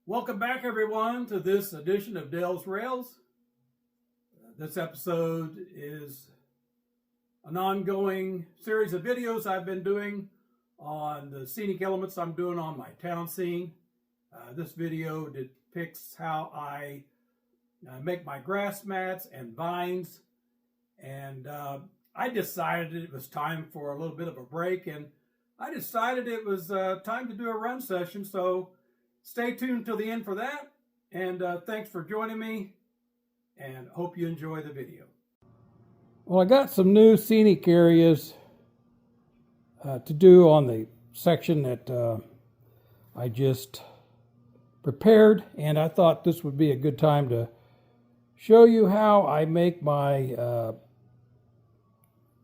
Welcome back, everyone, to this edition of Dale's Rails. This episode is an ongoing series of videos I've been doing on the scenic elements I'm doing on my town scene. This video depicts how I make my grass mats and vines, and I decided it was time for a little bit of a break, and I decided it was time to do a run session, so stay tuned till the end for that, and thanks for joining me, and hope you enjoy the video. Well, I got some new scenic areas to do on the section that I just prepared, and I thought this would be a good time to show you how I make my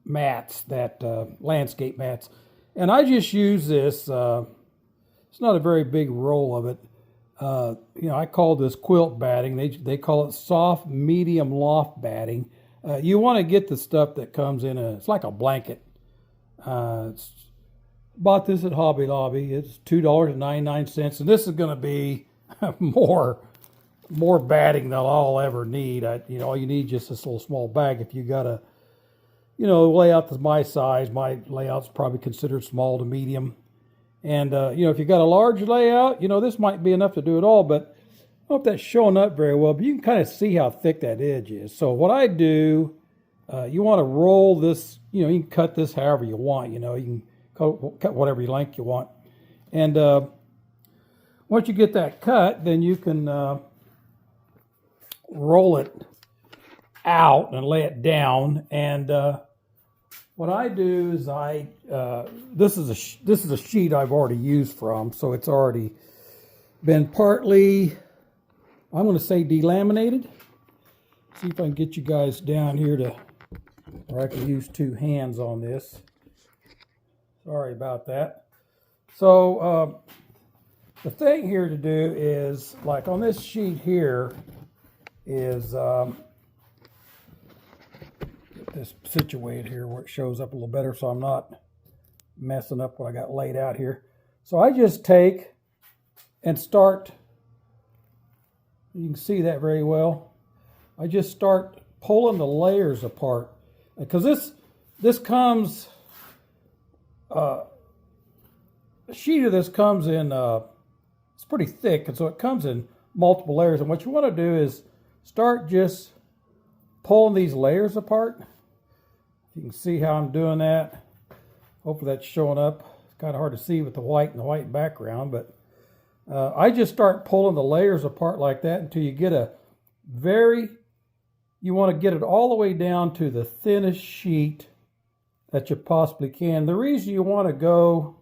mats, that landscape mats. And I just use this, it's not a very big roll of it. I call this quilt batting. They call it soft medium loft batting. You want to get the stuff that comes in it's like a blanket. Bought this at Hobby Lobby. It's $2.99, and this is going to be more batting than I'll ever need. All you need is just this little small bag. If you got a layout that's my size, my layout's probably considered small to medium. And, if you got a large layout, this might be enough to do it all, but I don't know if that's showing up very well, but you can kind of see how thick that edge is. So what I do, you want to roll this, you can cut this however you want, you can cut whatever length you want. And once you get that cut, then you can roll it out and lay it down. And what I do is this is a sheet I've already used from, so it's already been partly, I'm going to say, delaminated. See if I can get you guys down here to where I can use two hands on this. Sorry about that. So the thing here to do is, like on this sheet here, is this situated here where it shows up a little better so I'm not messing up what I got laid out here. So I just take and start, you can see that very well, I just start pulling the layers apart, because this comes, a sheet of this comes in, it's pretty thick, and so it comes in multiple layers, and what you want to do is start just pulling these layers apart. You can see how I'm doing that. Hopefully that's showing up. It's kind of hard to see with the white and the white background, but I just start pulling the layers apart like that until you get you want to get it all the way down to the thinnest sheet that you possibly can. The reason you want to go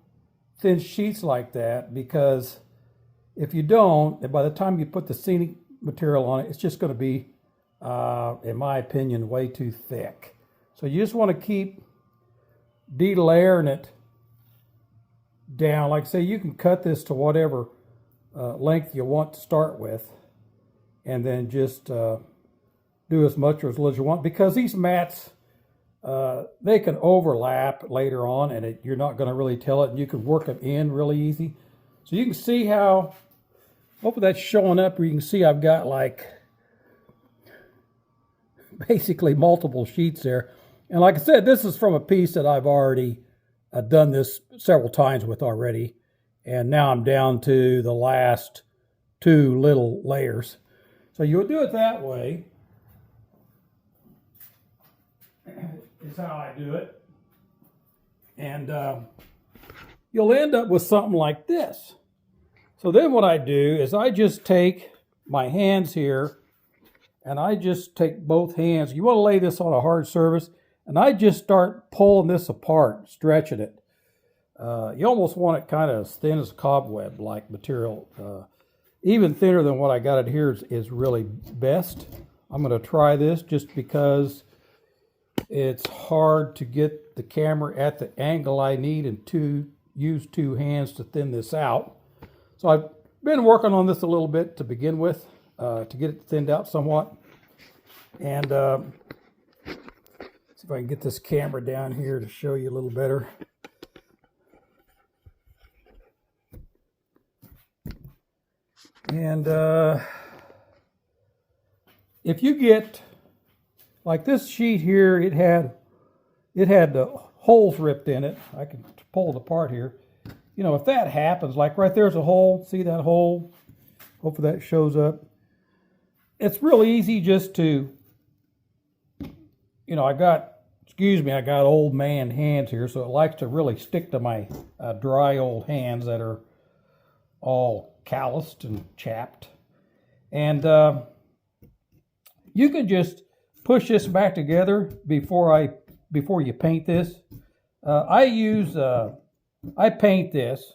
thin sheets like that, because if you don't, by the time you put the scenic material on it, it's just going to be, in my opinion, way too thick. So you just want to keep delayering it down. Like I say, you can cut this to whatever length you want to start with, and then just do as much or as little as you want, because these mats, they can overlap later on, and you're not going to really tell it, and you can work them in really easy. So you can see how, hopefully that's showing up, where you can see I've got like basically multiple sheets there. And like I said, this is from a piece that I've already done this several times with already. And now I'm down to the last two little layers. So you'll do it that way, is how I do it. And you'll end up with something like this. So then what I do is I just take my hands here, and I just take both hands. You want to lay this on a hard surface, and I just start pulling this apart, stretching it. You almost want it kind of as thin as cobweb-like material. Even thinner than what I got it here is really best. I'm going to try this just because it's hard to get the camera at the angle I need and use two hands to thin this out. So I've been working on this a little bit to begin with, to get it thinned out somewhat. And see if I can get this camera down here to show you a little better. And if you get, like this sheet here, it had the holes ripped in it. I can pull it apart here. You know, if that happens, like right there's a hole, see that hole? Hopefully that shows up. It's really easy just to, you know, I got old man hands here, so it likes to really stick to my dry old hands that are all calloused and chapped. And you can just push this back together before you paint this. I paint this,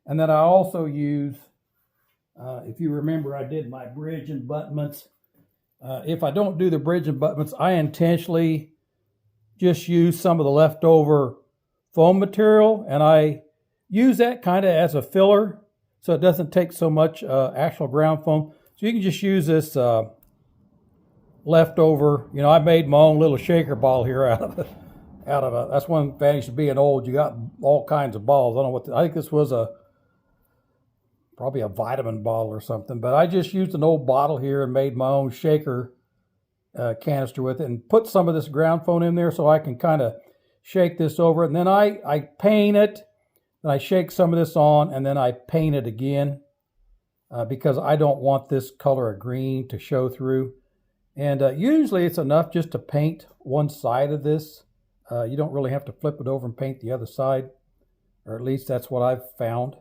and then I also use, if you remember, I did my bridge abutments. If I don't do the bridge abutments, I intentionally just use some of the leftover foam material, and I use that kind of as a filler, so it doesn't take so much actual ground foam. So you can just use this leftover. You know, I made my own little shaker ball here out of that's one advantage of being old. You got all kinds of balls. I don't know what I think this was probably a vitamin bottle or something, but I just used an old bottle here and made my own shaker canister with it, and put some of this ground foam in there so I can kind of shake this over it. And then I paint it, and I shake some of this on, and then I paint it again because I don't want this color of green to show through. And usually it's enough just to paint one side of this. You don't really have to flip it over and paint the other side, or at least that's what I've found.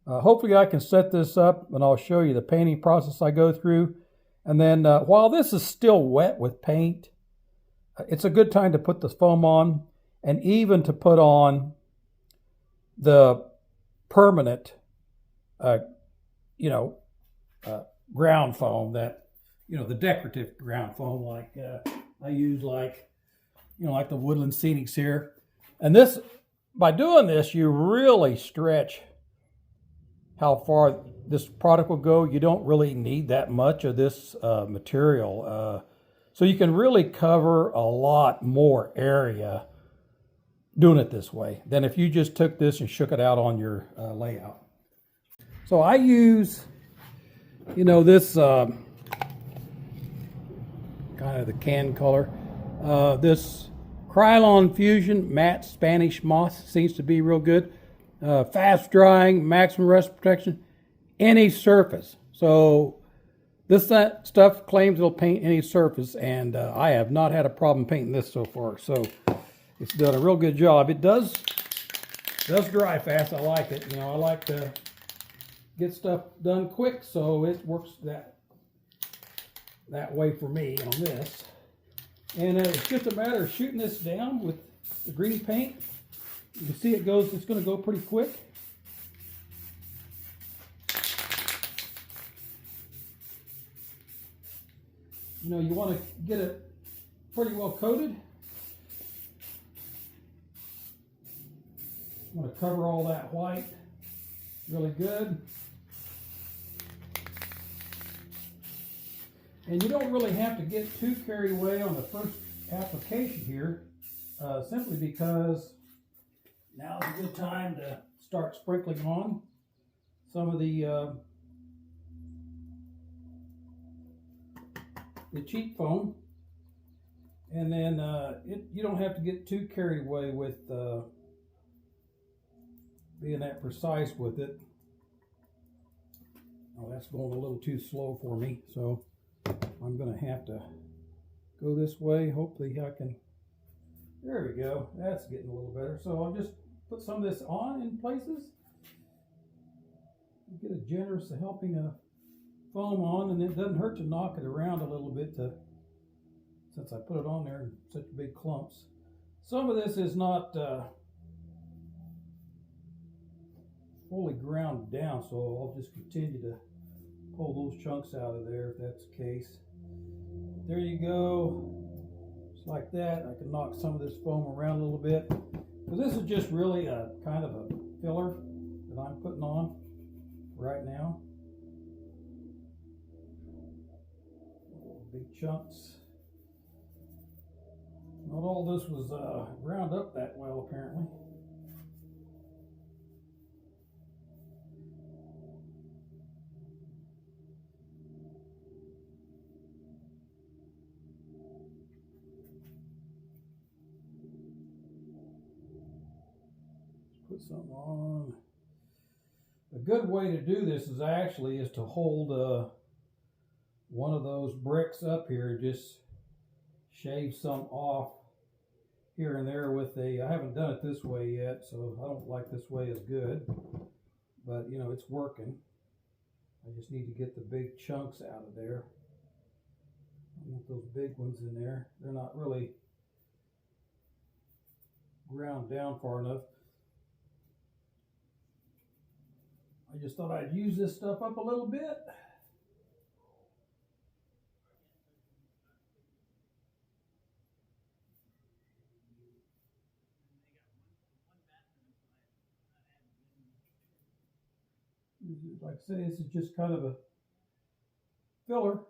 Hopefully I can set this up, and I'll show you the painting process I go through. And then while this is still wet with paint, it's a good time to put the foam on, and even to put on the permanent, ground foam, that, you know, the decorative ground foam, like I use like the Woodland Scenics here. And this, by doing this, you really stretch how far this product will go. You don't really need that much of this material. So you can really cover a lot more area doing it this way than if you just took this and shook it out on your layout. So I use, this kind of the can color. This Krylon Fusion Matte Spanish Moss seems to be real good. Fast drying, maximum rust protection, any surface. So this stuff claims it'll paint any surface, and I have not had a problem painting this so far. So it's done a real good job. It does dry fast. I like it. I like to get stuff done quick, so it works that way for me on this. And it's just a matter of shooting this down with the green paint. You can see it's going to go pretty quick. You want to get it pretty well coated. You want to cover all that white really good. And you don't really have to get too carried away on the first application here, simply because now's a good time to start sprinkling on some of the cheap foam. And then you don't have to get too carried away with being that precise with it. Oh, that's going a little too slow for me, so I'm going to have to go this way. Hopefully I can, there we go. That's getting a little better. So I'll just put some of this on in places. Get a generous helping of foam on, and it doesn't hurt to knock it around a little bit since I put it on there in such big clumps. Some of this is not fully ground down, so I'll just continue to pull those chunks out of there if that's the case. There you go. Just like that. I can knock some of this foam around a little bit. So this is just really a kind of a filler that I'm putting on right now. Big chunks. Not all this was ground up that well, apparently. put something on. A good way to do this is to hold one of those bricks up here, just shave some off here and there with I haven't done it this way yet, so I don't like this way as good, but you know, it's working. I just need to get the big chunks out of there. I want those big ones in there. They're not really ground down far enough. I just thought I'd use this stuff up a little bit. Like I say, this is just kind of a filler.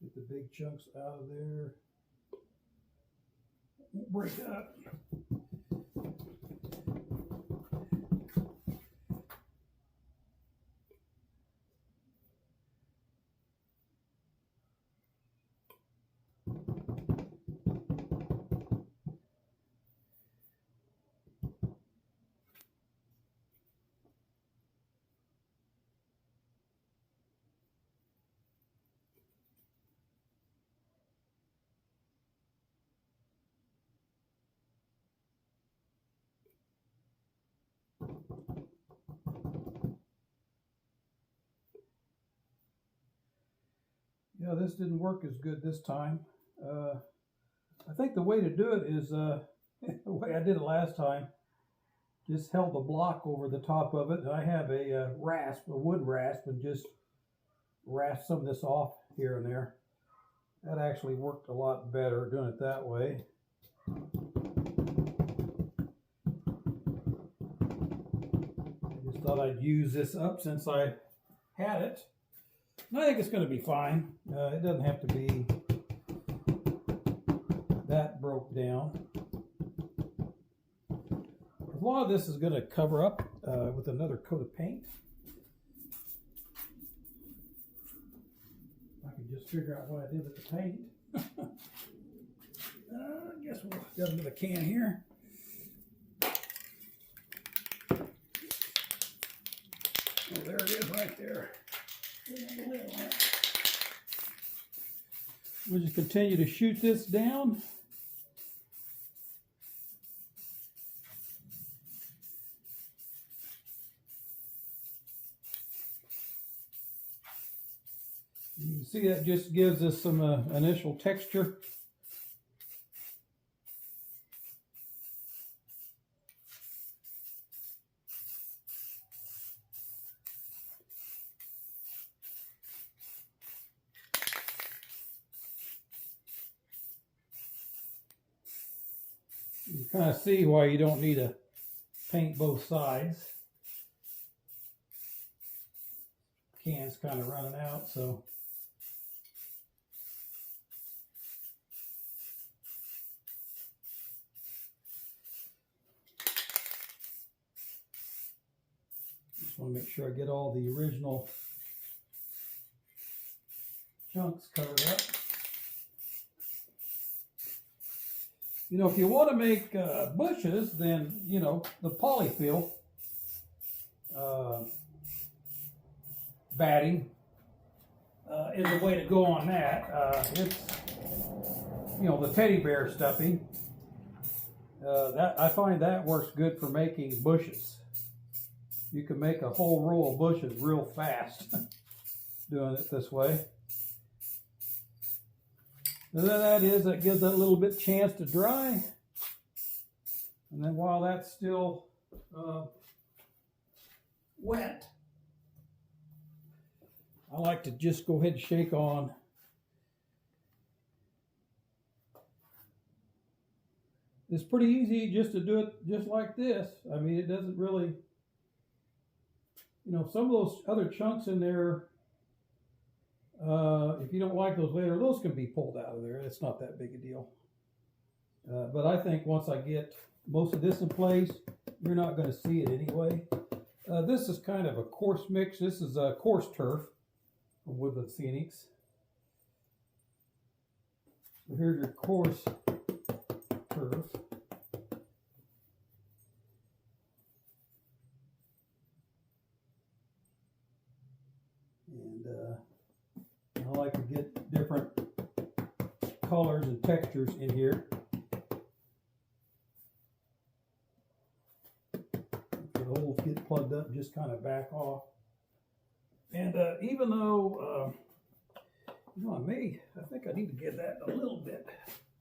Get the big chunks out of there. Won't break up. Yeah, this didn't work as good this time. I think the way to do it is the way I did it last time. Just held the block over the top of it. And I have a wood rasp, and just rasp some of this off here and there. That actually worked a lot better doing it that way. I just thought I'd use this up since I had it. I think it's going to be fine. It doesn't have to be that broke down. A lot of this is going to cover up with another coat of paint. I can just figure out what I did with the paint. I guess we'll get another can here. Oh, there it is right there. We'll just continue to shoot this down. You can see that just gives us some initial texture. You kind of see why you don't need to paint both sides. Can's kind of running out, so just want to make sure I get all the original chunks covered up. You know, if you want to make bushes, then, you know, the polyfill batting is the way to go on that. It's, you know, the teddy bear stuffing. That I find that works good for making bushes. You can make a whole row of bushes real fast doing it this way. And then that gives that a little bit chance to dry. And then while that's still wet, I like to just go ahead and shake on it's pretty easy just to do it just like this. I mean, it doesn't really, you know, some of those other chunks in there, if you don't like those later, those can be pulled out of there. It's not that big a deal. But I think once I get most of this in place, you're not going to see it anyway. This is kind of a coarse mix. This is a coarse turf from Woodland Scenics. So here's your coarse turf. And I like to get different colors and textures in here. The holes get plugged up, just kind of back off. And even though, you know, I think I need to get that a little bit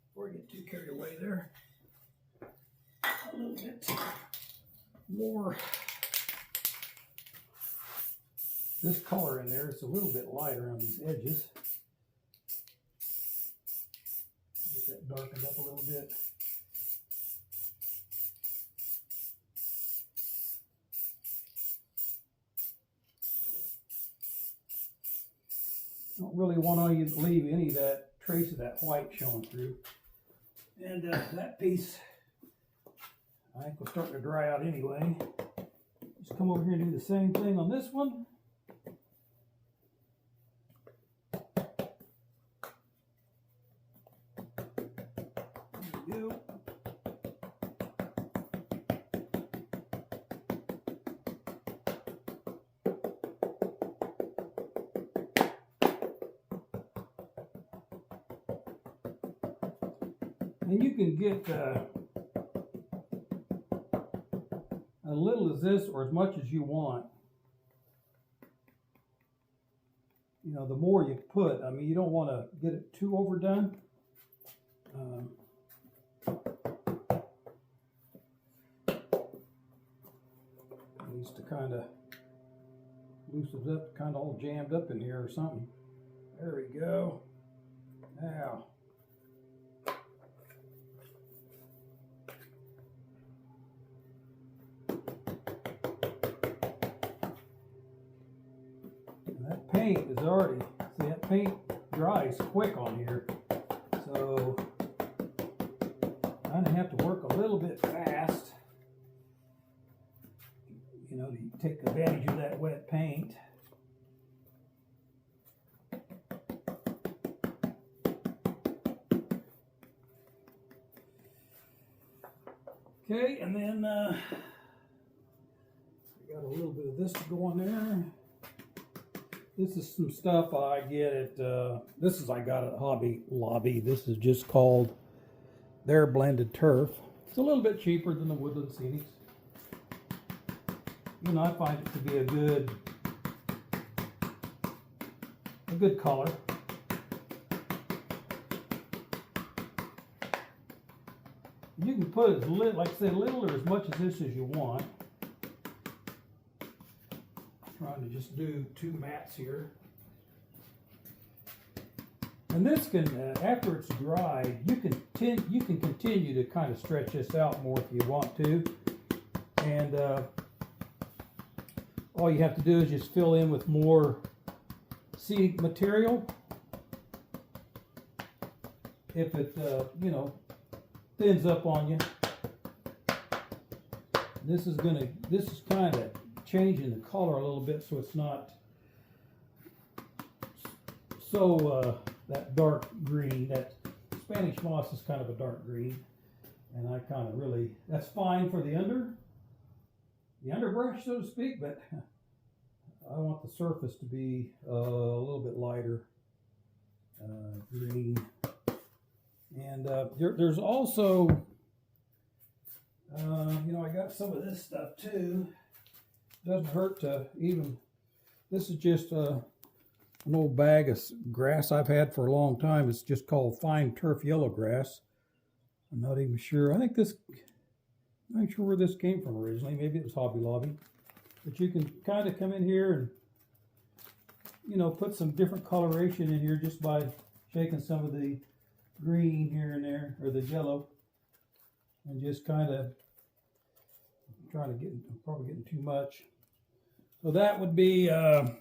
before I get too carried away there. A little bit more. This color in there, it's a little bit lighter on these edges. Get that darkened up a little bit. Don't really want to leave any of that trace of that white showing through. And that piece, I think, was starting to dry out anyway. Just come over here and do the same thing on this one. There we go. And you can get a little as this or as much as you want. You know, the more you put, I mean, you don't want to get it too overdone. Needs to kind of loosen it up, kind of all jammed up in here or something. There we go. Now, that paint is already, see, that paint dries quick on here, so I'm gonna have to work a little bit fast, you know, to take advantage of that wet paint. Okay, and then we got a little bit of this to go on there. This is some stuff I get at, I got at Hobby Lobby. This is just called their blended turf. It's a little bit cheaper than the Woodland Scenics. You know, I find it to be a good color. You can put as little, like I say, little or as much of this as you want. Trying to just do 2 mats here. And this can, after it's dried, you can continue to kind of stretch this out more if you want to. And all you have to do is just fill in with more seed material. If it, you know, thins up on you. This is kind of changing the color a little bit so it's not so that dark green. That Spanish moss is kind of a dark green, and I kind of really, that's fine for the underbrush, so to speak, but I want the surface to be a little bit lighter green. And there's also, you know, I got some of this stuff too. Doesn't hurt to even, this is just an old bag of grass I've had for a long time. It's just called fine turf yellow grass. I'm not even sure. I'm not sure where this came from originally. Maybe it was Hobby Lobby. But you can kind of come in here and, you know, put some different coloration in here just by shaking some of the green here and there, or the yellow, and just kind of trying to get, I'm probably getting too much. So that would be kind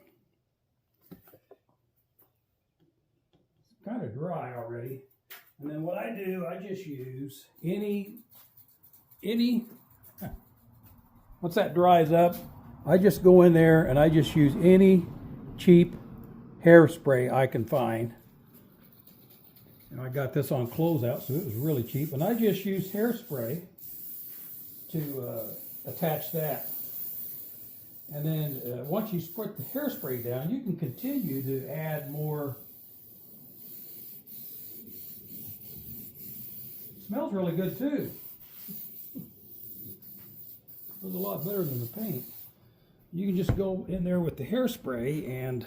of dry already. And then what I do, I just use any once that dries up, I just go in there and I just use any cheap hairspray I can find. And I got this on closeout, so it was really cheap. And I just used hairspray to attach that. And then once you spread the hairspray down, you can continue to add more. It smells really good too. It was a lot better than the paint. You can just go in there with the hairspray and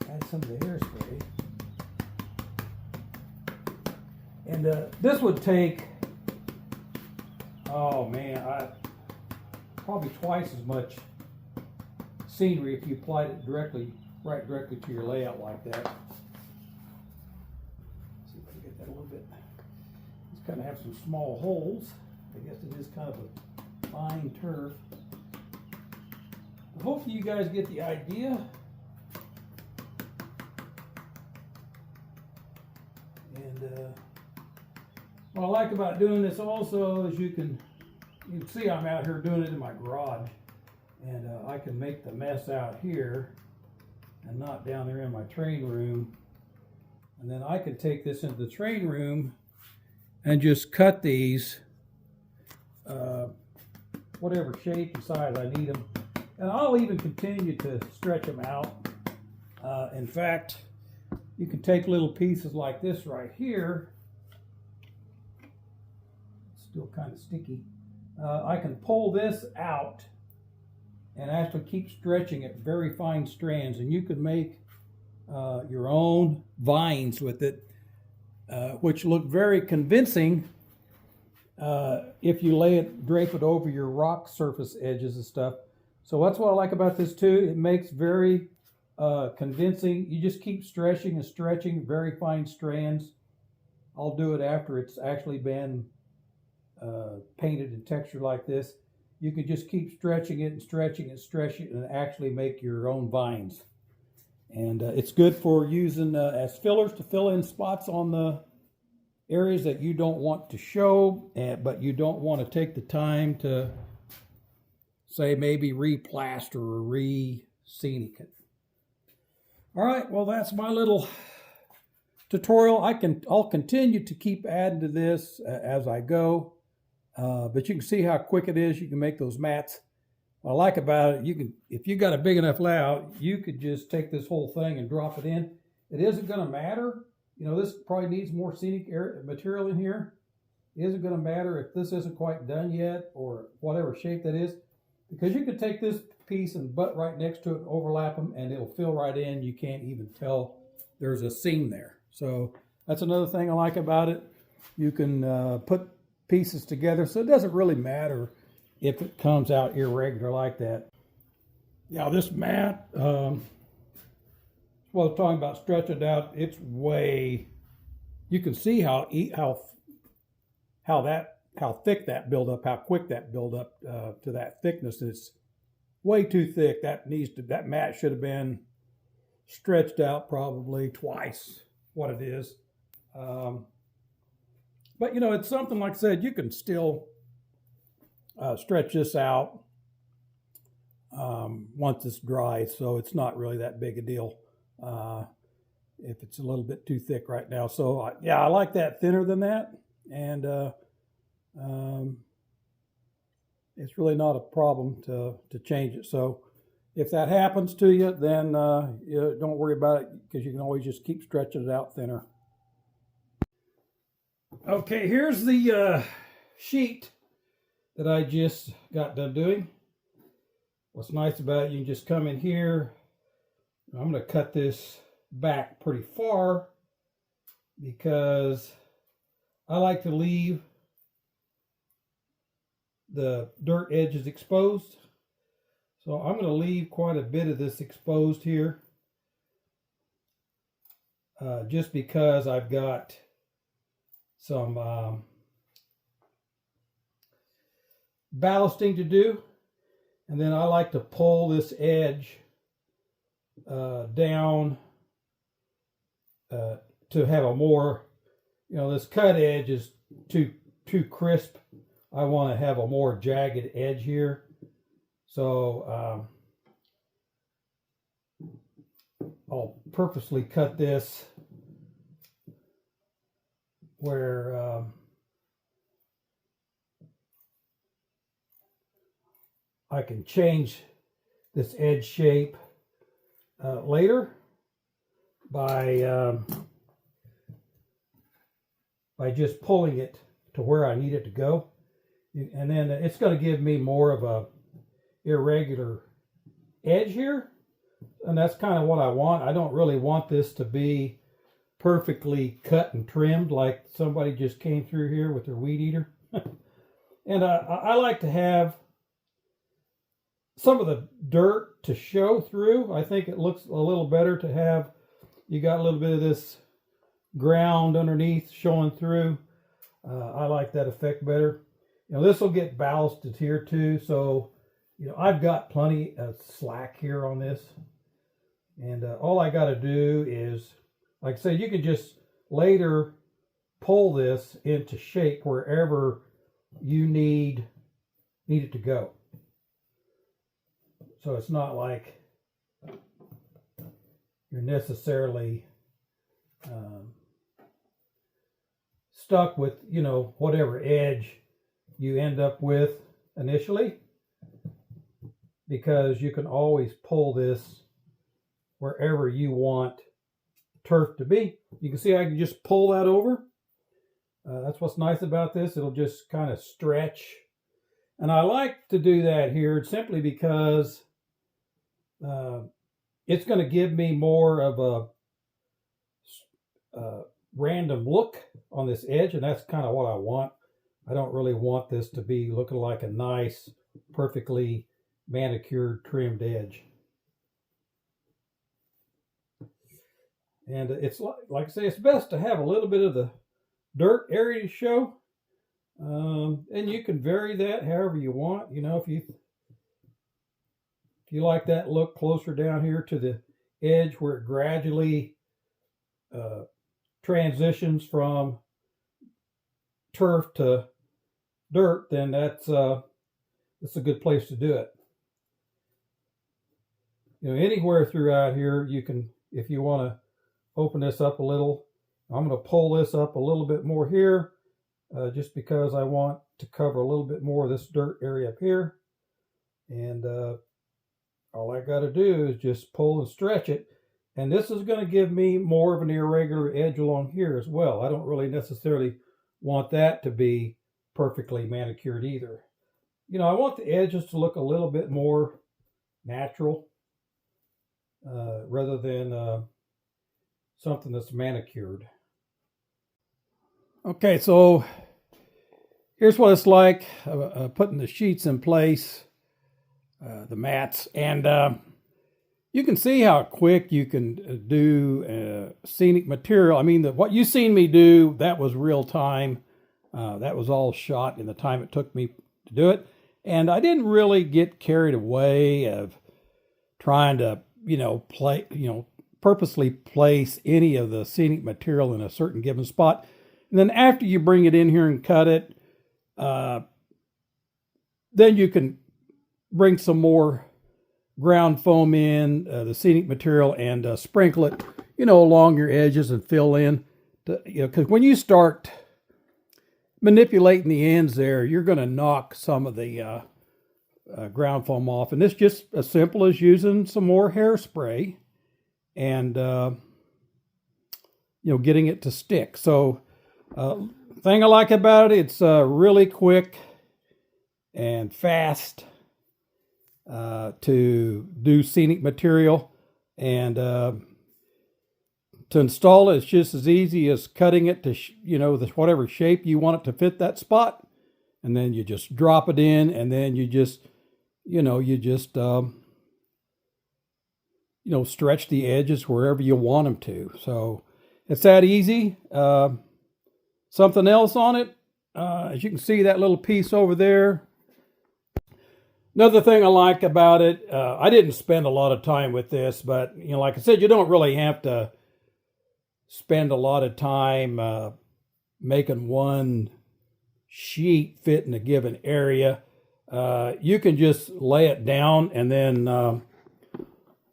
add some of the hairspray. And this would take, oh man, probably twice as much scenery if you applied it directly to your layout like that. Let's see if I can get that a little bit. Just kind of have some small holes. I guess it is kind of a fine turf. Hopefully you guys get the idea. And what I like about doing this also is you can see I'm out here doing it in my garage, and I can make the mess out here and not down there in my train room. And then I can take this into the train room and just cut these whatever shape and size I need them. And I'll even continue to stretch them out. In fact, you can take little pieces like this right here. It's still kind of sticky. I can pull this out and actually keep stretching it very fine strands, and you can make your own vines with it, which look very convincing if you drape it over your rock surface edges and stuff. So that's what I like about this too. It makes very convincing. You just keep stretching and stretching very fine strands. I'll do it after it's actually been painted and textured like this. You can just keep stretching it and stretching and stretching it and actually make your own vines. And it's good for using as fillers to fill in spots on the areas that you don't want to show, but you don't want to take the time to, say, maybe replaster or re-scenic it. All right, well, that's my little tutorial. I'll continue to keep adding to this as I go, but you can see how quick it is. You can make those mats. What I like about it, you can, if you got a big enough layout, you could just take this whole thing and drop it in. It isn't going to matter. You know, this probably needs more scenic material in here. It isn't going to matter if this isn't quite done yet or whatever shape that is, because you could take this piece and butt right next to it and overlap them, and it'll fill right in. You can't even tell there's a seam there. So that's another thing I like about it. You can put pieces together, so it doesn't really matter if it comes out irregular like that. Yeah, this mat, well, talking about stretching it out, it's way, you can see how thick that build up, how quick that build up to that thickness. It's way too thick. That mat should have been stretched out probably twice what it is. But you know, it's something, like I said, you can still stretch this out once it's dry, so it's not really that big a deal if it's a little bit too thick right now. So yeah, I like that thinner than that, and it's really not a problem to change it. So if that happens to you, then don't worry about it, because you can always just keep stretching it out thinner. Okay, here's the sheet that I just got done doing. What's nice about it, you can just come in here. I'm going to cut this back pretty far because I like to leave the dirt edges exposed. So I'm going to leave quite a bit of this exposed here, just because I've got some ballasting to do. And then I like to pull this edge down to have a more, you know, this cut edge is too crisp I want to have a more jagged edge here. So I'll purposely cut this where I can change this edge shape later by just pulling it to where I need it to go. And then it's going to give me more of a irregular edge here. And that's kind of what I want. I don't really want this to be perfectly cut and trimmed like somebody just came through here with their weed eater. And I like to have some of the dirt to show through. I think it looks a little better to have, you got a little bit of this ground underneath showing through. I like that effect better. You know, this will get ballasted here too. So, you know, I've got plenty of slack here on this. And all I got to do is, like I say, you can just later pull this into shape wherever you need it to go. So it's not like you're necessarily stuck with, you know, whatever edge you end up with initially, because you can always pull this wherever you want turf to be. You can see I can just pull that over. That's what's nice about this. It'll just kind of stretch. And I like to do that here simply because it's going to give me more of a random look on this edge, and that's kind of what I want. I don't really want this to be looking like a nice, perfectly manicured, trimmed edge. And it's like I say, it's best to have a little bit of the dirt area to show. And you can vary that however you want. You know, if you like that look closer down here to the edge where it gradually transitions from turf to dirt, then that's a good place to do it. You know, anywhere throughout here, you can, if you want to open this up a little, I'm going to pull this up a little bit more here, just because I want to cover a little bit more of this dirt area up here. And all I got to do is just pull and stretch it. And this is going to give me more of an irregular edge along here as well. I don't really necessarily want that to be perfectly manicured either. You know, I want the edges to look a little bit more natural rather than something that's manicured. Okay, so here's what it's like putting the sheets in place, the mats, and you can see how quick you can do scenic material. I mean, what you seen me do, that was real time. That was all shot in the time it took me to do it. And I didn't really get carried away of trying to, purposely place any of the scenic material in a certain given spot. And then after you bring it in here and cut it, then you can bring some more ground foam in, the scenic material, and sprinkle it, along your edges and fill in. Because when you start manipulating the ends there, you're going to knock some of the ground foam off. And it's just as simple as using some more hairspray and, getting it to stick. So, thing I like about it, it's really quick and fast to do scenic material, and to install it, it's just as easy as cutting it to whatever shape you want it to fit that spot, and then you just drop it in, and then you just stretch the edges wherever you want them to. So it's that easy. Something else on it, as you can see, that little piece over there. Another thing I like about it, I didn't spend a lot of time with this, but like I said, you don't really have to spend a lot of time making one sheet fit in a given area, you can just lay it down and then,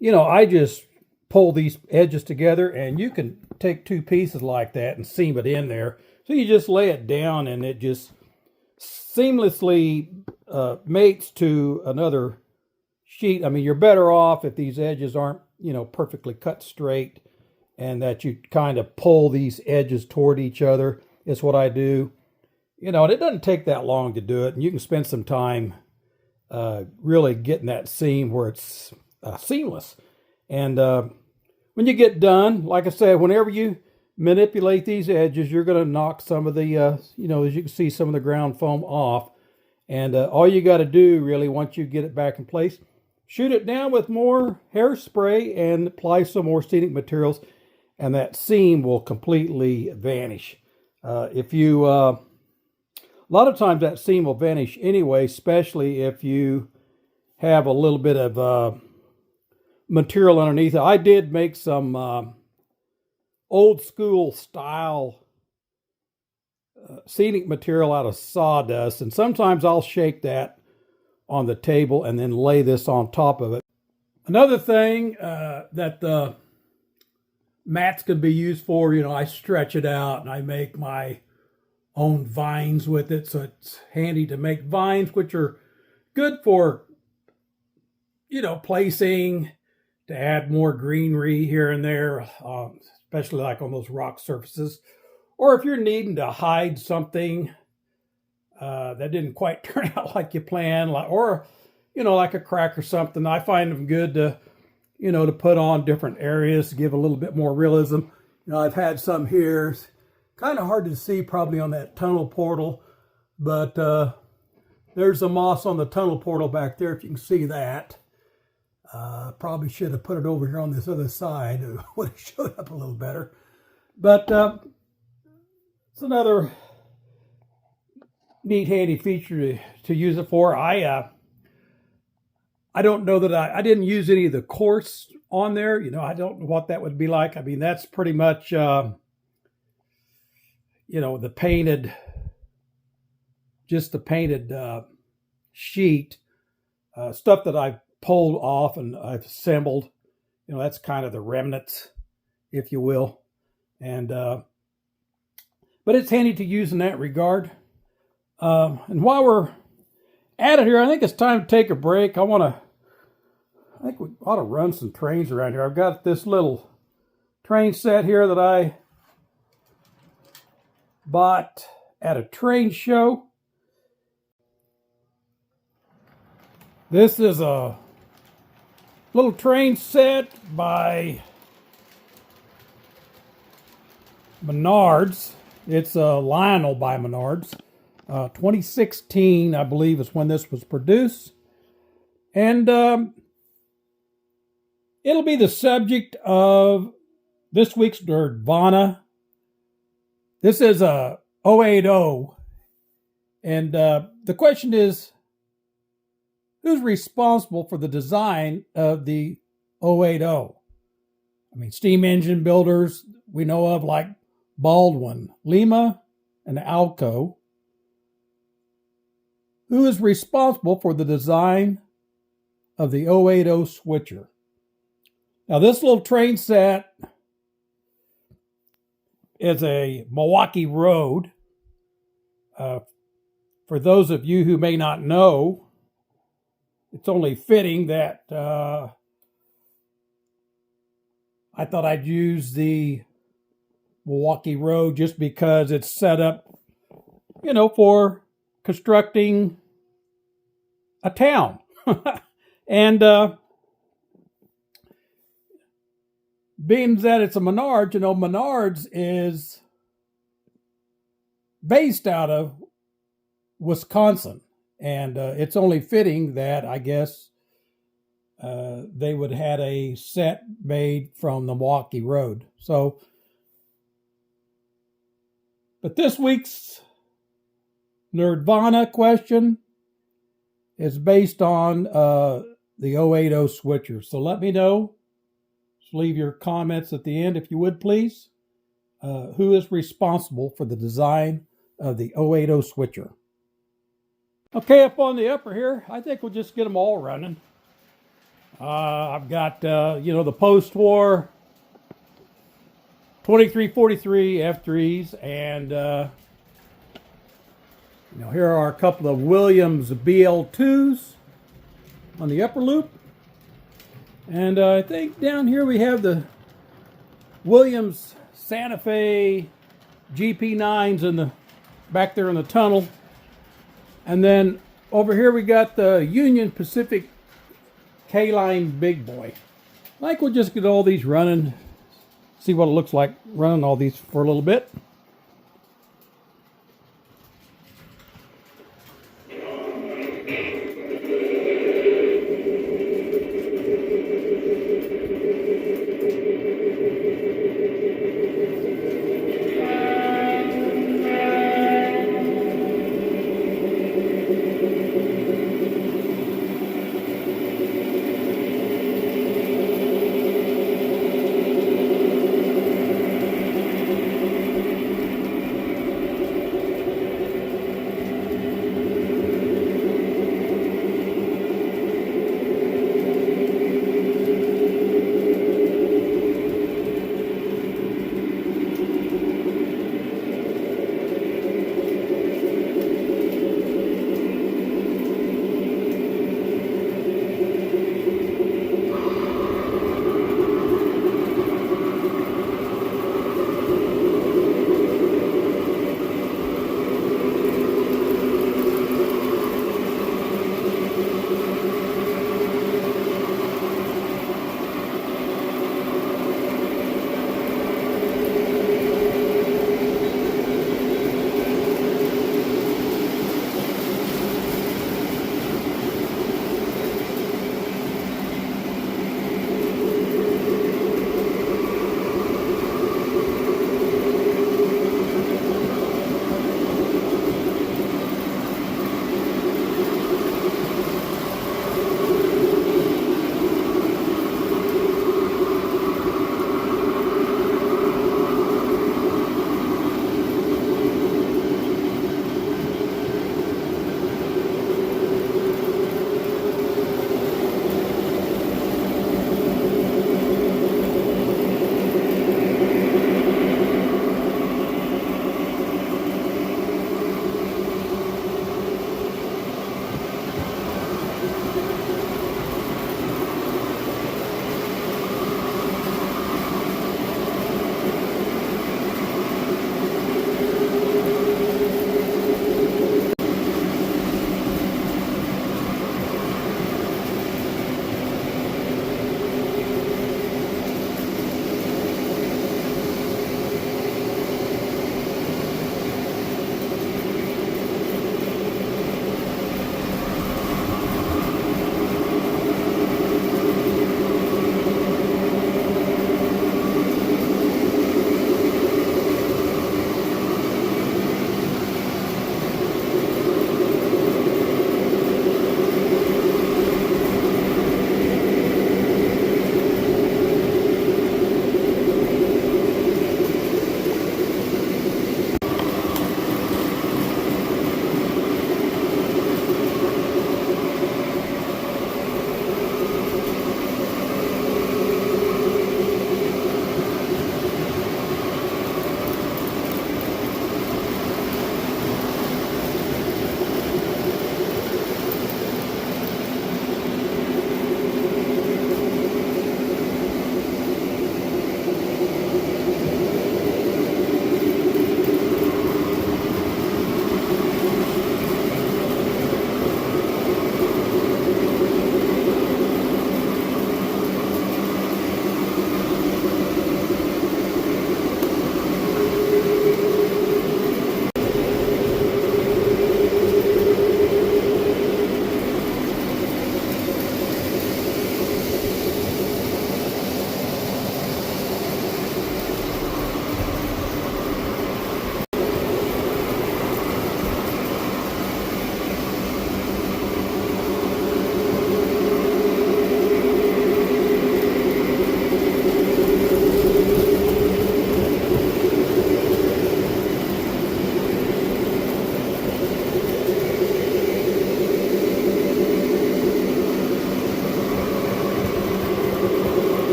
I just pull these edges together, and you can take two pieces like that and seam it in there. So you just lay it down and it just seamlessly mates to another sheet. I mean, you're better off if these edges aren't, perfectly cut straight, and that you kind of pull these edges toward each other. Is what I do. And it doesn't take that long to do it, and you can spend some time really getting that seam where it's seamless. And when you get done, like I said, whenever you manipulate these edges, you're going to knock some of the, as you can see, some of the ground foam off. And all you got to do, really, once you get it back in place, shoot it down with more hairspray and apply some more scenic materials, and that seam will completely vanish. A lot of times that seam will vanish anyway, especially if you have a little bit of material underneath it. I did make some old school style scenic material out of sawdust, and sometimes I'll shake that on the table and then lay this on top of it. Another thing that the mats can be used for, I stretch it out and I make my own vines with it, so it's handy to make vines, which are good for, placing, to add more greenery here and there, especially like on those rock surfaces, or if you're needing to hide something that didn't quite turn out like you planned, or like a crack or something. I find them good to to put on different areas to give a little bit more realism. I've had some here. It's kind of hard to see probably on that tunnel portal, but there's the moss on the tunnel portal back there, if you can see that. Probably should have put it over here on this other side. It would have showed up a little better. But it's another neat, handy feature to use it for. I don't know that I didn't use any of the coarse on there. I don't know what that would be like. I mean, that's pretty much, the painted, just the painted sheet, stuff that I've pulled off and I've assembled. That's kind of the remnants, if you will. And, but it's handy to use in that regard. And while we're at it here, I think it's time to take a break. I think we ought to run some trains around here. I've got this little train set here that I bought at a train show. This is a little train set by Menards. It's a Lionel by Menards. 2016, I believe, is when this was produced. And it'll be the subject of this week's Nerdvana. This is a 080. And the question is, who's responsible for the design of the 080? I mean, steam engine builders we know of like Baldwin, Lima, and Alco. Who is responsible for the design of the 080 switcher? Now, this little train set is a Milwaukee Road. For those of you who may not know, it's only fitting that I thought I'd use the Milwaukee Road just because it's set up, for constructing a town. And being that it's a Menards, Menards is based out of Wisconsin. And it's only fitting that, I guess, they would have had a set made from the Milwaukee Road. So, but this week's Nerdvana question is based on the 080 switcher. So let me know. Just leave your comments at the end, if you would, please. Who is responsible for the design of the 080 switcher. Okay, up on the upper here, I think we'll just get them all running. I've got, the post-war 2343 F3s, and here are a couple of Williams BL2s on the upper loop. And I think down here we have the Williams Santa Fe GP9s in the back there in the tunnel. And then over here we got the Union Pacific K-Line Big Boy. I think we'll just get all these running, see what it looks like running all these for a little bit.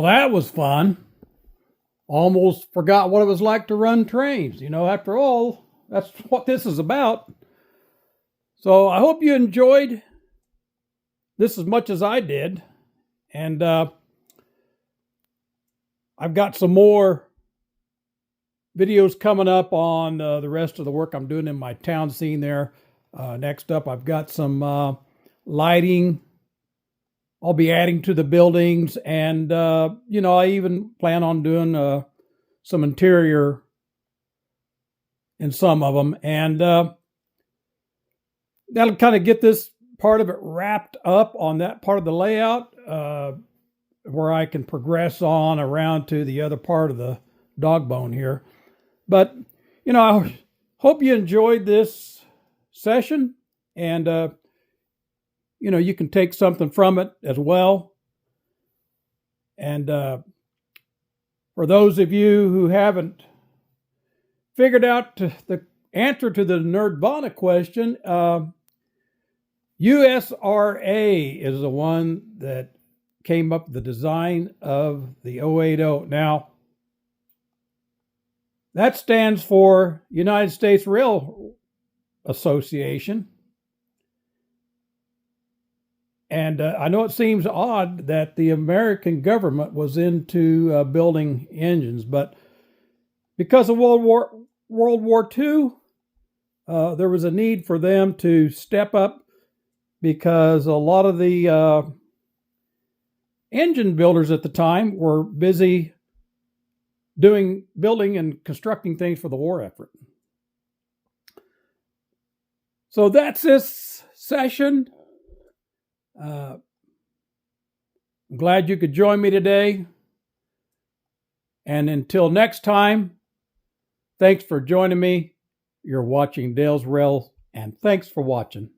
that was fun. Almost forgot what it was like to run trains. You know, after all, that's what this is about. So I hope you enjoyed this as much as I did. And I've got some more videos coming up on the rest of the work I'm doing in my town scene there. Next up, I've got some lighting I'll be adding to the buildings. And, you know, I even plan on doing some interior in some of them. And that'll kind of get this part of it wrapped up on that part of the layout, where I can progress on around to the other part of the dog bone here. But, you know, I hope you enjoyed this session, and, you know, you can take something from it as well. And for those of you who haven't figured out the answer to the Nerdvana question, USRA is the one that came up with the design of the 080. Now, that stands for United States Rail Association. And I know it seems odd that the American government was into building engines, but because of World War II, there was a need for them to step up, because a lot of the engine builders at the time were busy building and constructing things for the war effort. So that's this session. I'm glad you could join me today. And until next time, thanks for joining me. You're watching Dale's Rails, and thanks for watching.